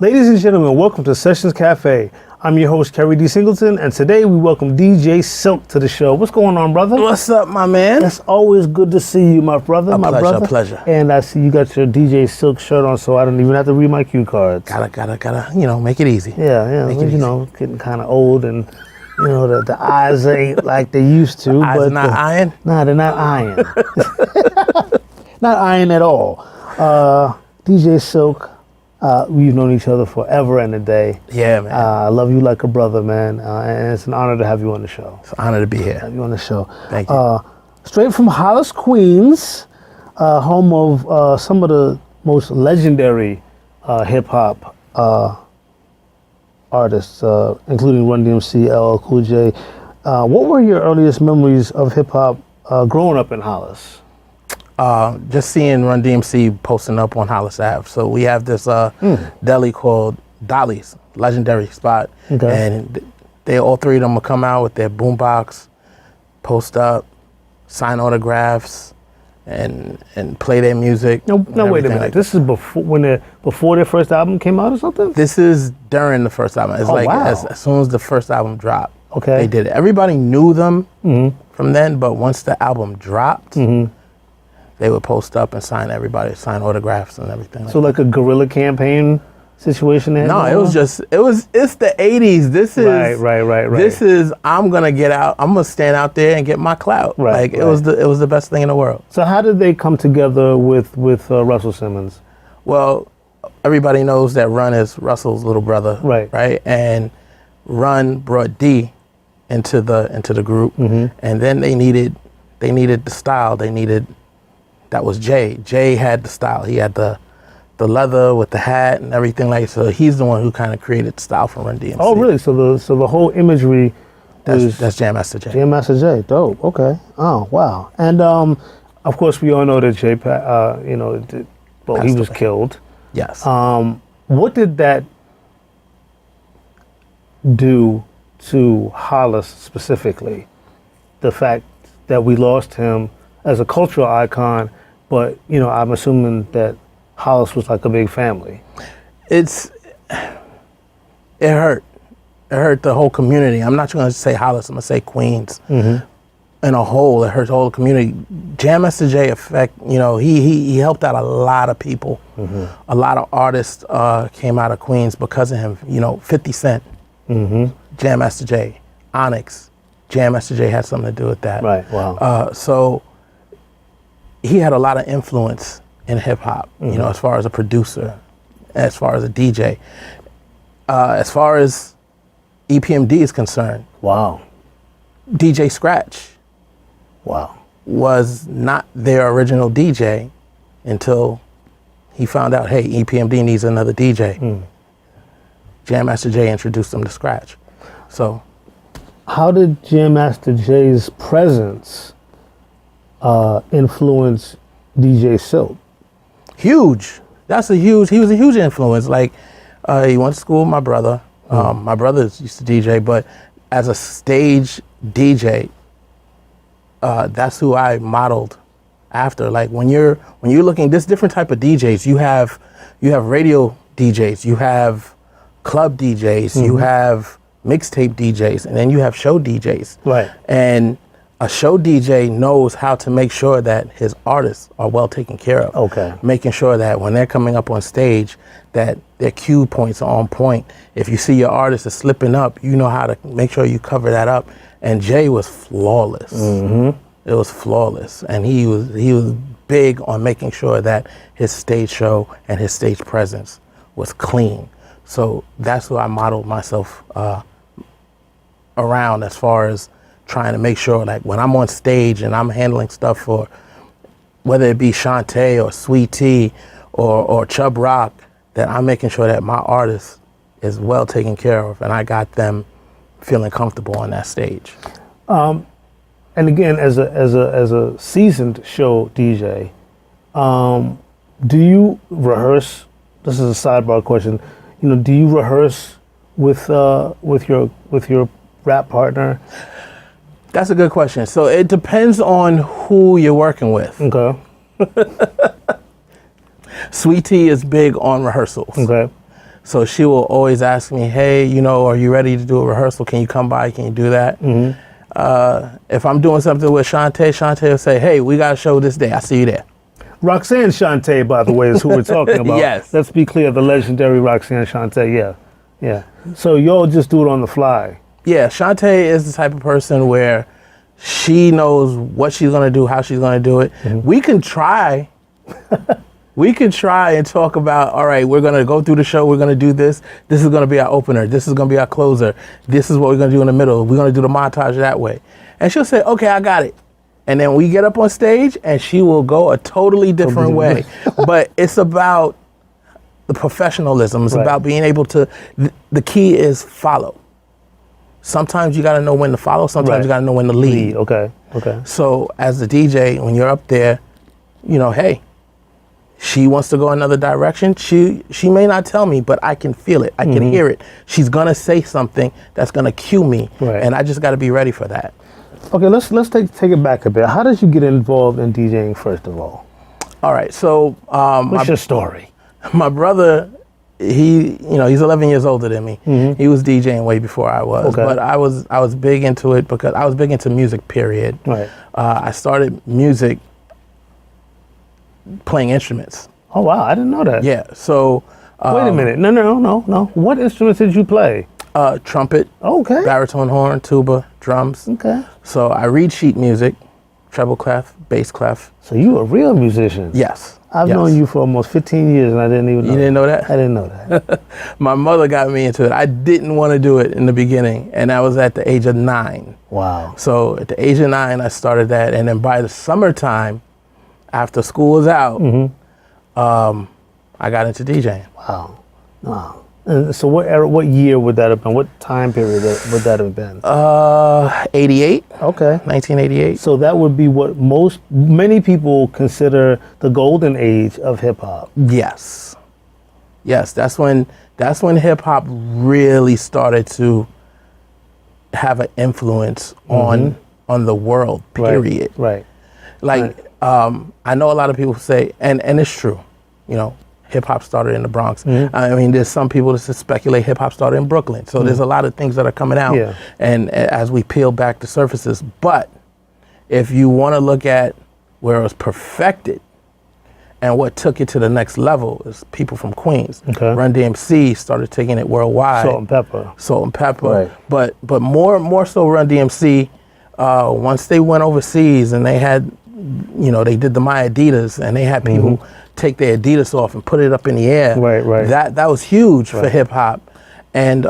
Ladies and gentlemen, welcome to Sessions Cafe. I'm your host, Keri D. Singleton, and today we welcome DJ Sylk to the show. What's going on, brother? What's up, my man? It's always good to see you, my brother. A pleasure. And I see you got your DJ Sylk shirt on, so I don't even have to read my cue cards. Gotta, make it easy. Yeah, getting kind of old, and the eyes ain't like they used to. Eyes are not iron? Nah, they're not iron. Not iron at all. DJ Sylk. We've known each other forever and a day. Yeah, man. I love you like a brother, man. And it's an honor to have you on the show. It's an honor to be here. Have you on the show. Thank you. Straight from Hollis, Queens, home of some of the most legendary hip-hop artists, including Run DMC, LL Cool J. What were your earliest memories of hip-hop growing up in Hollis? Just seeing Run DMC posting up on Hollis Ave. So we have this deli called Dolly's, legendary spot. Okay. And all three of them will come out with their boombox, post up, sign autographs, and play their music. No, wait a minute. Like this is before their first album came out or something? This is during the first album. It's wow. as soon as the first album dropped. Okay. They did it. Everybody knew them from then, but once the album dropped, they would post up and sign autographs and everything. So like a guerrilla campaign situation there? No, it's the 80s. This is right. This is I'm gonna get out. I'm gonna stand out there and get my clout. It was the best thing in the world. So how did they come together with Russell Simmons? Well, everybody knows that Run is Russell's little brother. Right. And Run brought D into the group, and then they needed the style. That was Jay. Jay had the style. He had the leather with the hat and everything like. So he's the one who kind of created the style for Run DMC. Oh, really? So the whole imagery. That's Jam Master Jay. Jam Master Jay. Dope. Okay. Oh, wow. And of course we all know that Jay, he was killed. Yes. What did that do to Hollis specifically? The fact that we lost him as a cultural icon, but I'm assuming that Hollis was like a big family. It hurt. It hurt the whole community. I'm not going to say Hollis. I'm going to say Queens. In a whole, it hurt the whole community. Jam Master Jay he helped out a lot of people. A lot of artists came out of Queens because of him. 50 Cent, Jam Master Jay, Onyx, Jam Master Jay had something to do with that. Right. Wow. So he had a lot of influence in hip hop, as far as a producer, as far as a DJ, as far as EPMD is concerned. Wow. DJ Scratch. Wow. Was not their original DJ until he found out, hey, EPMD needs another DJ. Jam Master Jay introduced them to Scratch. So, how did Jam Master Jay's presence influence DJ Sylk? Huge. He was a huge influence. Like, he went to school with my brother. My brother used to DJ, but as a stage DJ, that's who I modeled after. Like when you're looking, there's different type of DJs. You have radio DJs, you have club DJs, you have mixtape DJs, and then you have show DJs. Right. And a show DJ knows how to make sure that his artists are well taken care of. Okay. Making sure that when they're coming up on stage, that their cue points are on point. If you see your artist is slipping up, you know how to make sure you cover that up. And Jay was flawless. It was flawless. And he was big on making sure that his stage show and his stage presence was clean. So that's who I modeled myself around, as far as trying to make sure, like when I'm on stage and I'm handling stuff for, whether it be Shantae or Sweet Tea or Chubb Rock, that I'm making sure that my artist is well taken care of and I got them feeling comfortable on that stage. And again, as a seasoned show DJ, do you rehearse? This is a sidebar question. Do you rehearse with your rap partner? That's a good question. So it depends on who you're working with. Okay. Sweet Tea is big on rehearsals. Okay. So she will always ask me, hey, you know, are you ready to do a rehearsal? Can you come by? Can you do that? If I'm doing something with Shantae will say, hey, we got a show this day. I'll see you there. Roxanne Shantae, by the way, is who we're talking about. Yes. Let's be clear, the legendary Roxanne Shantae, yeah. So y'all just do it on the fly. Yeah, Shantae is the type of person where she knows what she's going to do, how she's going to do it. We can try. We can try and talk about, all right, we're going to go through the show. We're going to do this. This is going to be our opener. This is going to be our closer. This is what we're going to do in the middle. We're going to do the montage that way. And she'll say, okay, I got it. And then we get up on stage and she will go a totally different way. But it's about the professionalism. It's about being able to, the key is follow. Sometimes you got to know when to follow. Sometimes you got to know when to lead. Okay. So as the DJ, when you're up there, you know, hey, she wants to go another direction. She may not tell me, but I can feel it. I can hear it. She's going to say something that's going to cue me. And I just got to be ready for that. Okay, let's take it back a bit. How did you get involved in DJing first of all? All right, so what's your story? My brother, he's 11 years older than me. He was DJing way before I was, but I was big into it because I was big into music. Period. Right. I started music playing instruments. Oh wow, I didn't know that. Yeah. So wait a minute. No. What instruments did you play? Trumpet. Okay. Baritone horn, tuba, drums. Okay. So I read sheet music, treble clef, bass clef. So you a real musician? Yes. I've known you for almost 15 years and I didn't even know. You didn't know that? I didn't know that. My mother got me into it. I didn't want to do it in the beginning, and I was at the age of 9. Wow. So at the age of 9, I started that, and then by the summertime, after school was out, I got into DJing. Wow. And so what year would that have been? What time period would that have been? 88. Okay. 1988. So that would be what many people consider the golden age of hip hop. Yes. That's when hip hop really started to have an influence on the world. Period. Right. I know a lot of people say, and it's true, you know, hip hop started in the Bronx. I mean, there's some people that speculate hip hop started in Brooklyn. So there's a lot of things that are coming out, and as we peel back the surfaces. But if you want to look at where it was perfected and what took it to the next level, is people from Queens. Run DMC started taking it worldwide. Salt and Pepper. Right. But more so Run DMC. Once they went overseas and they had, you know, they did the My Adidas and they had people take their Adidas off and put it up in the air. Right. That was huge for hip hop. And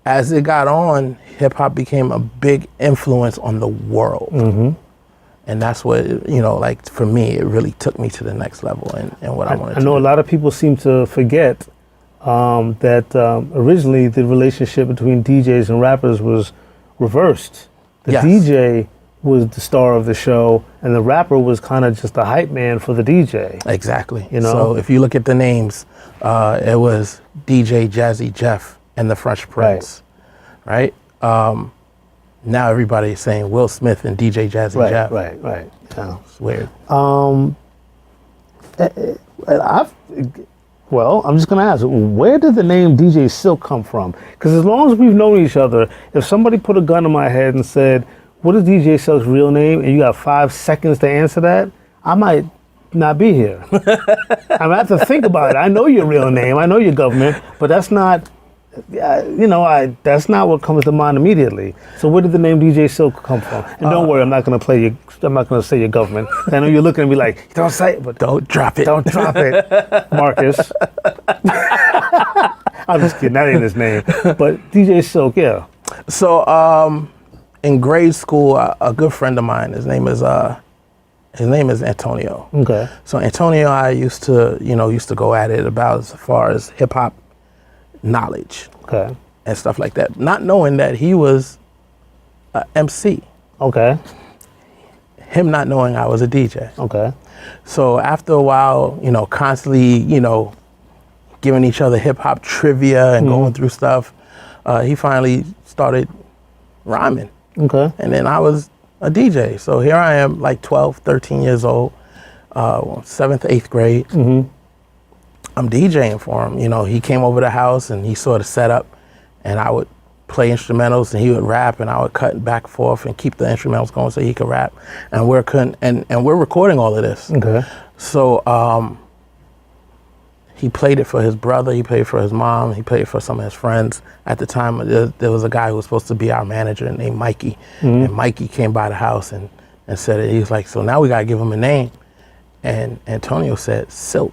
as it got on, hip hop became a big influence on the world. And that's what, you know, like for me, it really took me to the next level and what I wanted to do. I know a lot of people seem to forget that originally the relationship between DJs and rappers was reversed. The DJ was the star of the show, and the rapper was kind of just a hype man for the DJ. Exactly. You know? So if you look at the names, it was DJ Jazzy Jeff and the Fresh Prince, right? Now everybody is saying Will Smith and DJ Jazzy Jeff. Right. Yeah. It's weird. I'm just going to ask, where did the name DJ Sylk come from? Because as long as we've known each other, if somebody put a gun in my head and said, what is DJ Sylk's real name? And you got 5 seconds to answer that, I might not be here. I might have to think about it. I know your real name. I know your government, but that's not, that's not what comes to mind immediately. So where did the name DJ Sylk come from? And don't worry, I'm not going to say your government. I know you're looking at me like, don't say it, but don't drop it. Don't drop it, Marcus. I'm just kidding, that ain't his name. But DJ Sylk, yeah. So in grade school, a good friend of mine, his name is Antonio. Okay. So Antonio and I used to go at it about as far as hip hop knowledge. Okay. And stuff like that. Not knowing that he was a MC. Okay. Him not knowing I was a DJ. Okay. So after a while, you know, constantly, you know, giving each other hip hop trivia and going through stuff, he finally started rhyming. Okay. And then I was a DJ. So here I am, like 12, 13 years old, 7th, 8th grade. I'm DJing for him. You know, he came over the house and he saw the setup, and I would play instrumentals and he would rap, and I would cut back and forth and keep the instrumentals going so he could rap. And we're recording all of this. Okay. So he played it for his brother, he played it for his mom, he played it for some of his friends. At the time, there was a guy who was supposed to be our manager named Mikey. And Mikey came by the house and said it. He was like, so now we gotta give him a name. And Antonio said, Sylk.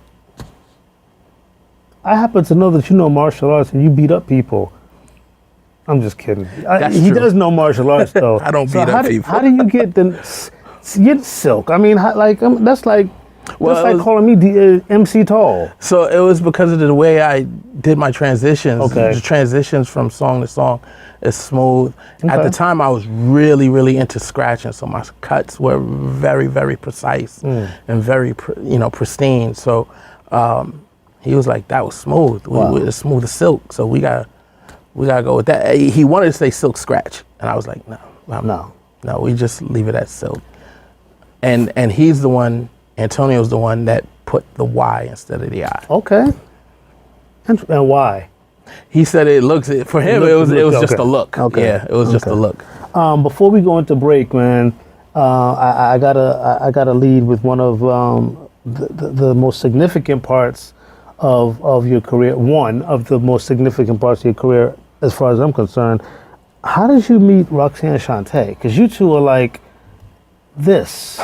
I happen to know that you know martial arts and you beat up people. I'm just kidding. He does know martial arts though. I don't beat up people. How do you get Sylk? I mean, that's like calling me MC Tall. So it was because of the way I did my transitions. Okay. The transitions from song to song is smooth. Okay. At the time, I was really, really into scratching, so my cuts were very, very precise and very, pristine. So he was like, "That was smooth. Wow. It's smooth as silk." So we gotta go with that. He wanted to say Silk Scratch, and I was like, "No, we just leave it at Sylk." And he's the one. Antonio's the one that put the Y instead of the I. Okay. And why? He said it looks, for him, it was just a look. Okay. Yeah, it was just a look. Before we go into break, man, I gotta lead with one of the most significant parts of your career. One of the most significant parts of your career, as far as I'm concerned. How did you meet Roxanne Shante? Because you two are like this.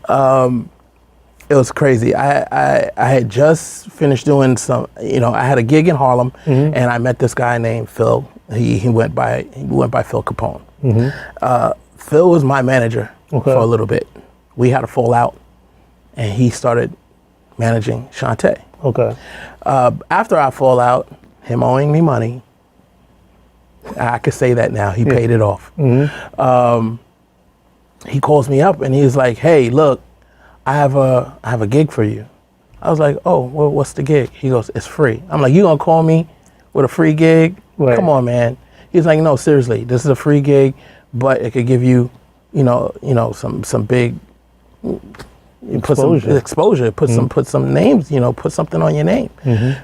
It was crazy. I had just finished doing some, I had a gig in Harlem, and I met this guy named Phil. He went by Phil Capone. Phil was my manager for a little bit. We had a fallout, and he started managing Shante. Okay. After our fallout, him owing me money, I could say that now. He paid it off. He calls me up and he's like, "Hey, look, I have a gig for you." I was like, "Oh, well, what's the gig?" He goes, "It's free." I'm like, "You gonna call me with a free gig? Right. Come on, man." He's like, "No, seriously, this is a free gig, but it could give you, some big exposure, put some names, put something on your name."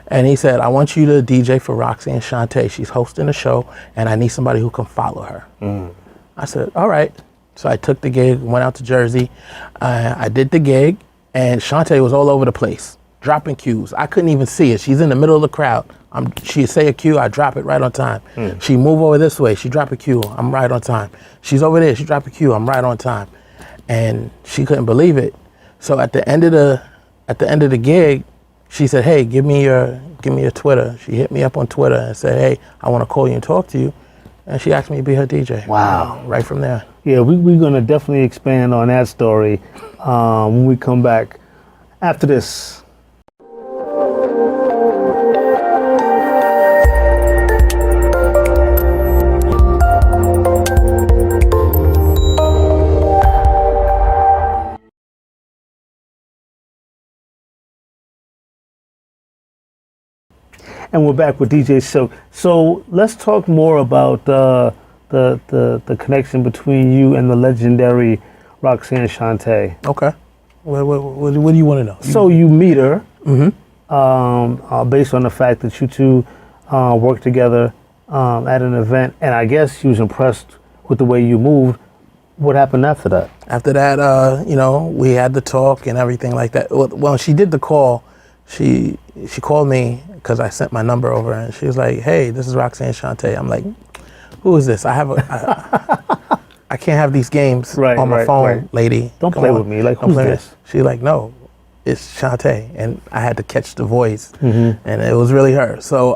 And he said, "I want you to DJ for Roxanne Shante. She's hosting a show, and I need somebody who can follow her." I said, "All right." So I took the gig, went out to Jersey. I did the gig, and Shante was all over the place, dropping cues. I couldn't even see it. She's in the middle of the crowd. She'd say a cue, I drop it right on time. She move over this way, she drop a cue, I'm right on time. She's over there, she drop a cue, I'm right on time. And she couldn't believe it. So at the end of the gig, she said, "Hey, give me your Twitter." She hit me up on Twitter and said, "Hey, I want to call you and talk to you." And she asked me to be her DJ. Wow. Right from there. Yeah, we're going to definitely expand on that story when we come back after this. And we're back with DJ Sylk. So let's talk more about the connection between you and the legendary Roxanne Shante. Okay. What do you want to know? So you meet her based on the fact that you two worked together at an event, and I guess she was impressed with the way you moved. What happened after that? After that, we had the talk and everything like that. Well, she did the call. She called me because I sent my number over, and she was like, "Hey, this is Roxanne Shante." I'm like, "Who is this? I can't have these games on my phone, lady. Don't play with me. Like, who's this?" She's like, "No, it's Shante." And I had to catch the voice, and it was really her. So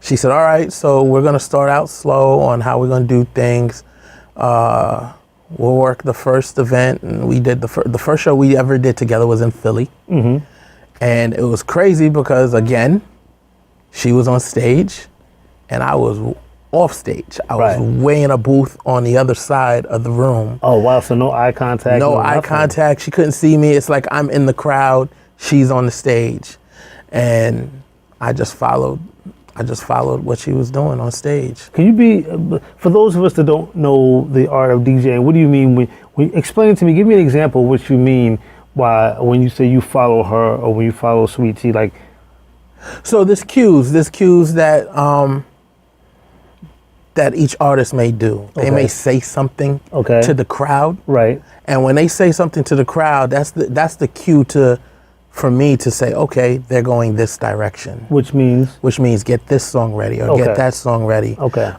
she said, "All right, so we're going to start out slow on how we're going to do things. We'll work the first event." And we did the first show we ever did together was in Philly. And it was crazy because, again, she was on stage and I was off stage. I was way in a booth on the other side of the room. Oh, wow. So no eye contact? No eye contact. She couldn't see me. It's like I'm in the crowd. She's on the stage. And I just followed what she was doing on stage. Can you be, for those of us that don't know the art of DJing, what do you mean? Explain to me, give me an example of what you mean why when you say you follow her or when you follow Sweet Tea, like So there's cues that that each artist may do. They may say something to the crowd. Right. And when they say something to the crowd, that's the cue for me to say, okay, they're going this direction. Which means get this song ready or get that song ready. Okay.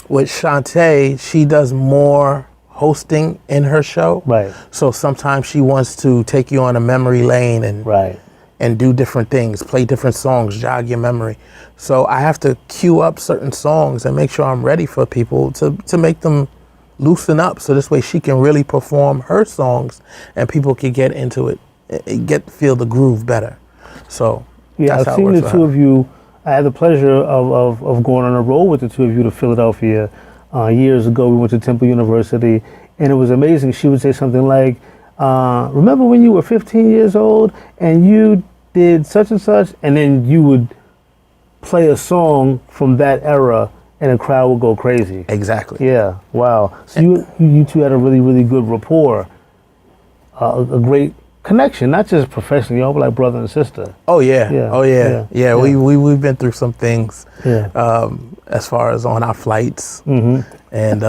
With Shantae, she does more hosting in her show. Right. So sometimes she wants to take you on a memory lane and do different things, play different songs, jog your memory. So I have to queue up certain songs and make sure I'm ready for people to make them loosen up. So this way she can really perform her songs and people can get into it, feel the groove better. So yeah, that's I've seen the two of you. I had the pleasure of going on a road with the two of you to Philadelphia years ago. We went to Temple University, and it was amazing. She would say something like, remember when you were 15 years old and you did such and such, and then you would play a song from that era and the crowd would go crazy. Exactly. Yeah, wow. So you two had a really, really good rapport, a great connection, not just professionally, y'all were like brother and sister. Oh yeah. Yeah. Oh yeah. Yeah. We've been through some things as far as on our flights. And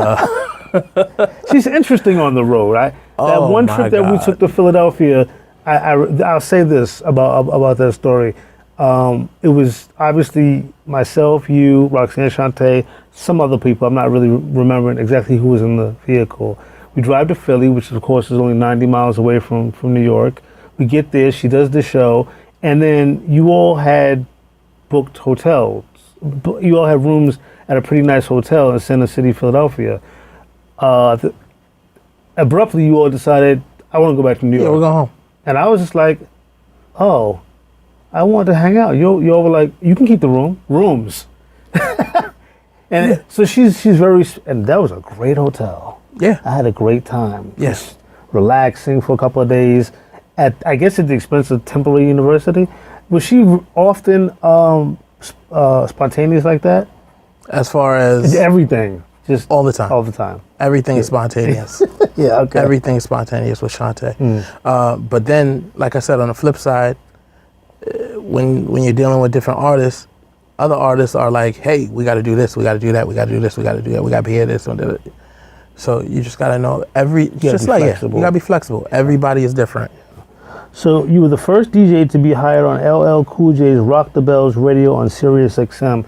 she's interesting on the road. That one trip that we took to Philadelphia, I'll say this about that story. It was obviously myself, you, Roxanne, Shantae, some other people. I'm not really remembering exactly who was in the vehicle. We drive to Philly, which of course is only 90 miles away from New York. We get there, she does the show, and then you all had booked hotels. You all had rooms at a pretty nice hotel in Center City, Philadelphia. Abruptly, you all decided, I want to go back to New York. Yeah, we're going home. And I was just like, oh, I want to hang out. You all were like, you can keep the rooms. And so she's very, and that was a great hotel. Yeah. I had a great time. Yes. Just relaxing for a couple of days I guess at the expense of Temple University. Was she often spontaneous like that? As far as everything, just all the time. All the time. Everything is spontaneous. Yeah, okay. Everything is spontaneous with Shantae. But then, like I said, on the flip side, when you're dealing with different artists, other artists are like, hey, we got to do this, we got to do that, we got to do this, we got to do that, we got to be here, this, and that. So you just got to know you got to be flexible. Everybody is different. So you were the first DJ to be hired on LL Cool J's Rock the Bells radio on Sirius XM.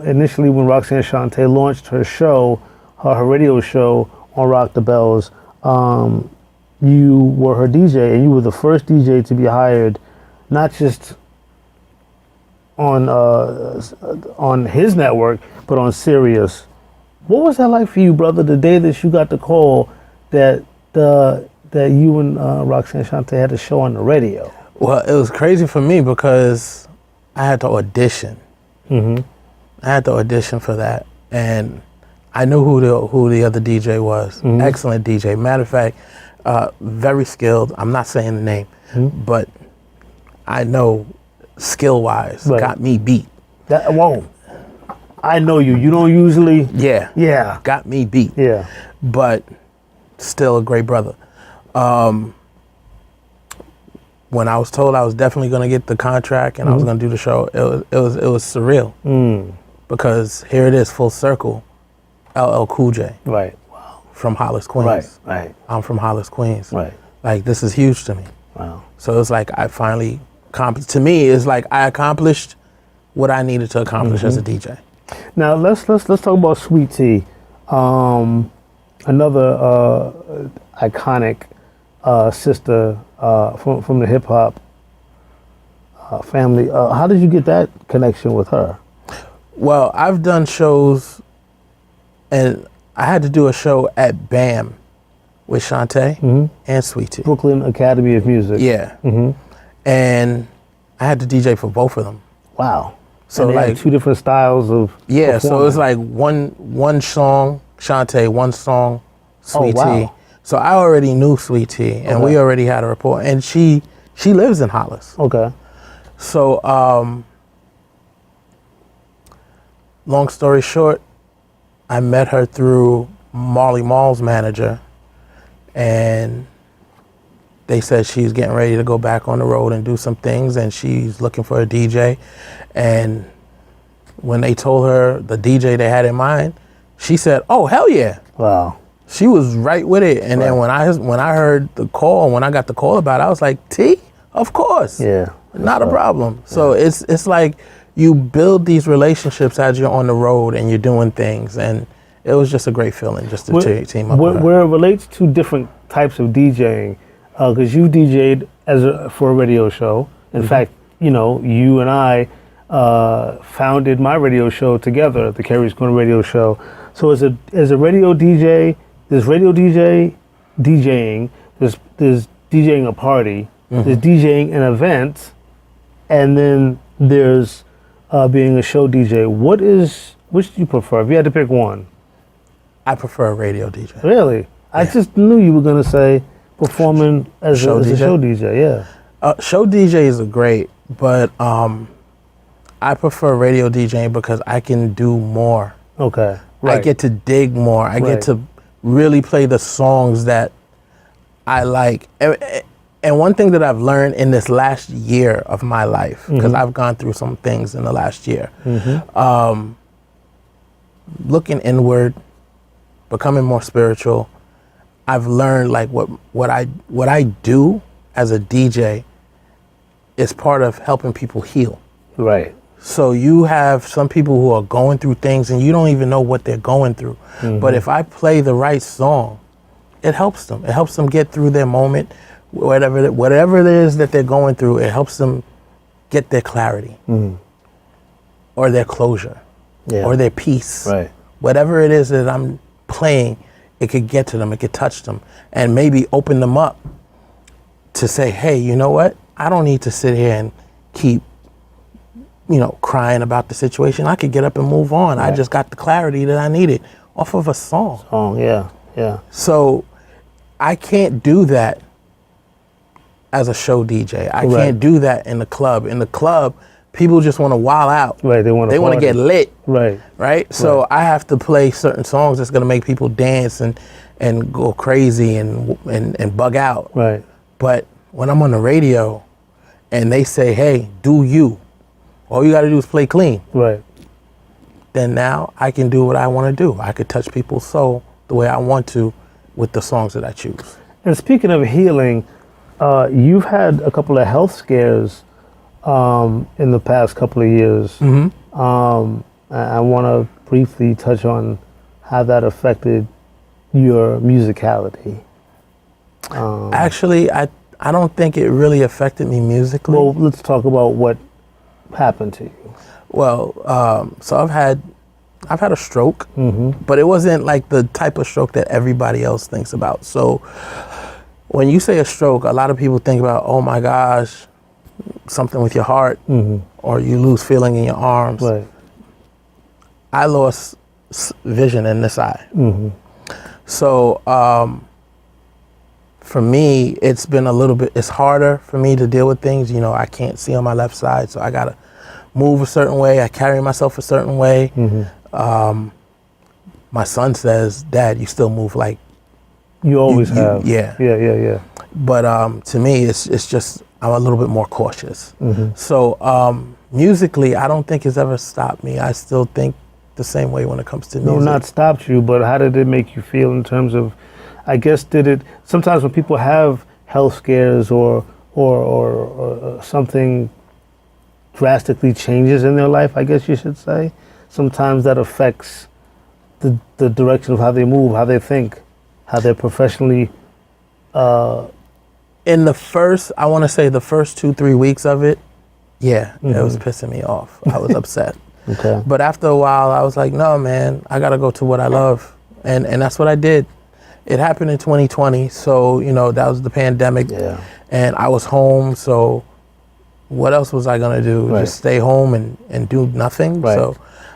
Initially, when Roxanne Shantae launched her show, her radio show on Rock the Bells, you were her DJ, and you were the first DJ to be hired, not just on his network, but on Sirius. What was that like for you, brother? The day that you got the call that you and Roxanne Shantae had a show on the radio. Well, it was crazy for me because I had to audition. I had to audition for that, and I knew who the other DJ was. Excellent DJ. Matter of fact, very skilled. I'm not saying the name, but I know skill-wise got me beat. Whoa. I know you. You don't usually. Yeah. Got me beat. Yeah. But still a great brother. When I was told I was definitely going to get the contract and I was going to do the show, it was surreal. Because here it is, full circle, LL Cool J. Right. Wow. From Hollis, Queens. Right. I'm from Hollis, Queens. Right. Like, this is huge to me. Wow. So it's like I finally accomplished. To me, it's like I accomplished what I needed to accomplish as a DJ. Now let's talk about Sweet Tea, another iconic sister from the hip hop family. How did you get that connection with her? Well, I've done shows, and I had to do a show at BAM with Shantae and Sweet Tea. Brooklyn Academy of Music. Yeah. And I had to DJ for both of them. Wow. So and they like had two different styles of performing. So it's like one song Shantae, one song Sweet Tea. So I already knew Sweet Tea, and we already had a rapport. And she lives in Hollis. Okay. So long story short, I met her through Marley Marl's manager, and they said she's getting ready to go back on the road and do some things, and she's looking for a DJ. And when they told her the DJ they had in mind, she said, "Oh, hell yeah!" Wow. She was right with it. And then when I heard the call, when I got the call about it, I was like, "T, of course, Yeah. not a problem." So it's like you build these relationships as you're on the road and you're doing things, and it was just a great feeling just to team up with her. Where it relates to different types of DJing, because you DJ'd for a radio show. In fact, you know, you and I founded my radio show together, the Keri's Corner Radio Show. So as a radio DJ, there's radio DJing, there's DJing a party, there's DJing an event, and then there's being a show DJ. Which do you prefer? If you had to pick one. I prefer a radio DJ. Really? I just knew you were going to say performing as a show DJ, yeah. Show DJs are great, but I prefer radio DJing because I can do more. Okay, right. I get to dig more. I get to really play the songs that I like. And one thing that I've learned in this last year of my life, because I've gone through some things in the last year, looking inward, becoming more spiritual, I've learned like what I do as a DJ is part of helping people heal. Right. So you have some people who are going through things and you don't even know what they're going through. But if I play the right song, it helps them. It helps them get through their moment, whatever it is that they're going through. It helps them get their clarity or their closure or their peace. Right. Whatever it is that I'm playing, it could get to them, it could touch them, and maybe open them up to say, hey, you know what? I don't need to sit here and keep, crying about the situation. I could get up and move on. Right. I just got the clarity that I needed off of a song. Oh, yeah. So I can't do that as a show DJ. I can't do that in the club. In the club, people just want to wild out. Right, they want to get lit. Right. So I have to play certain songs that's going to make people dance and go crazy and bug out. Right. But when I'm on the radio and they say, hey, do you, all you got to do is play clean. Right. Then now I can do what I want to do. I could touch people's soul the way I want to with the songs that I choose. And speaking of healing, you've had a couple of health scares in the past couple of years. I want to briefly touch on how that affected your musicality. Actually, I don't think it really affected me musically. Well, let's talk about what happened to you. Well, so I've had a stroke, but it wasn't like the type of stroke that everybody else thinks about. So when you say a stroke, a lot of people think about, oh my gosh, something with your heart, or you lose feeling in your arms. Right. I lost vision in this eye. So for me, it's been it's harder for me to deal with things. I can't see on my left side, so I gotta move a certain way. I carry myself a certain way. My son says, Dad, you still move like you always have. Yeah. But to me, it's just, I'm a little bit more cautious. So musically, I don't think it's ever stopped me. I still think the same way when it comes to music. No, not stopped you, but how did it make you feel in terms of, I guess, sometimes when people have health scares or something drastically changes in their life, I guess you should say, sometimes that affects the direction of how they move, how they think, how they're professionally. In the first 2-3 weeks of it, it was pissing me off. I was upset. Okay. But after a while, I was like, no, man, I got to go to what I love. And that's what I did. It happened in 2020. So, that was the pandemic. Yeah. And I was home. So what else was I going to do? Right. Just stay home and do nothing. Right. So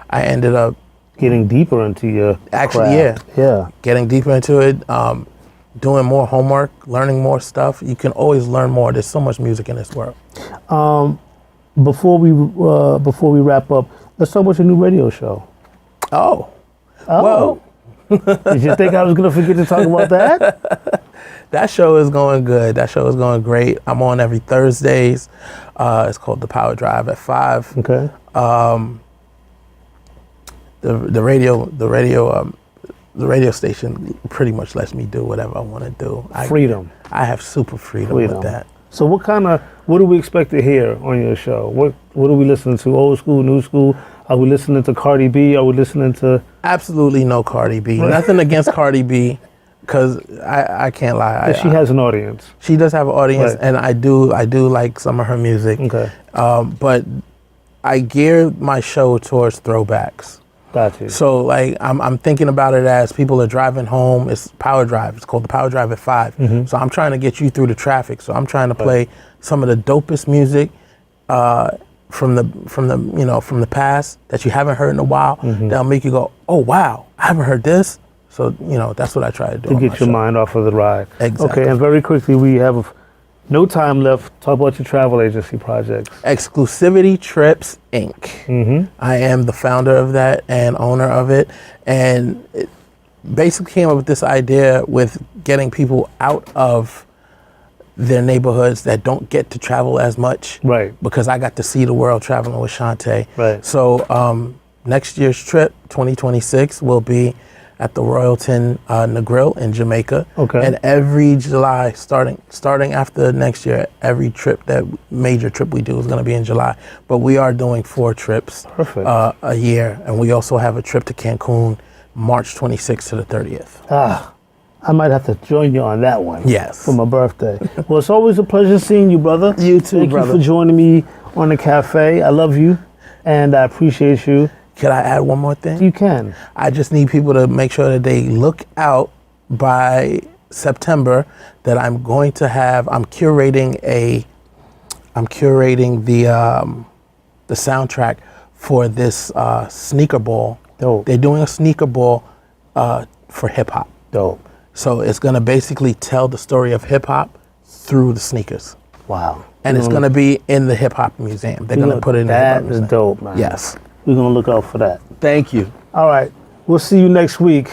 I ended up getting deeper into your craft. Getting deeper into it, doing more homework, learning more stuff. You can always learn more. There's so much music in this world. Before we wrap up, let's talk about your new radio show. Oh. Well, did you think I was going to forget to talk about that? That show is going good. That show is going great. I'm on every Thursdays. It's called The Power Drive at 5. Okay. The radio station pretty much lets me do whatever I want to do. Freedom. I have super freedom with that. So what do we expect to hear on your show? What are we listening to? Old school, new school? Are we listening to Cardi B? Are we listening to? Absolutely no Cardi B. Right. Nothing against Cardi B, because I can't lie. She has an audience. She does have an audience, Right. and I do like some of her music. Okay. But I gear my show towards throwbacks. Got you. So like I'm thinking about it as people are driving home. It's Power Drive. It's called the Power Drive at 5. Mm-hmm. So I'm trying to get you through the traffic. So I'm trying to play some of the dopest music from the past that you haven't heard in a while. Mm-hmm. That'll make you go, oh wow, I haven't heard this. So that's what I try to do. To get your mind off of the ride. Exactly. Okay, and very quickly, we have no time left. Talk about your travel agency projects. Exclusivity Trips Inc. Mm-hmm. I am the founder of that and owner of it, and it basically came up with this idea with getting people out of their neighborhoods that don't get to travel as much. Right. Because I got to see the world traveling with Shantae. Right. So next year's trip, 2026, will be at the Royalton McGill in Jamaica. Okay. And every July, starting after next year, every major trip we do is going to be in July. But we are doing 4 trips a year. And we also have a trip to Cancun, March 26th to the 30th. I might have to join you on that one. Yes. For my birthday. Well, it's always a pleasure seeing you, brother. You too, brother. Thank you for joining me on the cafe. I love you, and I appreciate you. Can I add one more thing? You can. I just need people to make sure that they look out by September that I'm curating the soundtrack for this sneaker ball. Dope. They're doing a sneaker ball for hip hop. Dope. So it's gonna basically tell the story of hip hop through the sneakers. Wow. And it's gonna be in the hip hop museum. They're gonna put it in the hip hop museum. That is dope, man. Yes. We're gonna look out for that. Thank you. All right. We'll see you next week.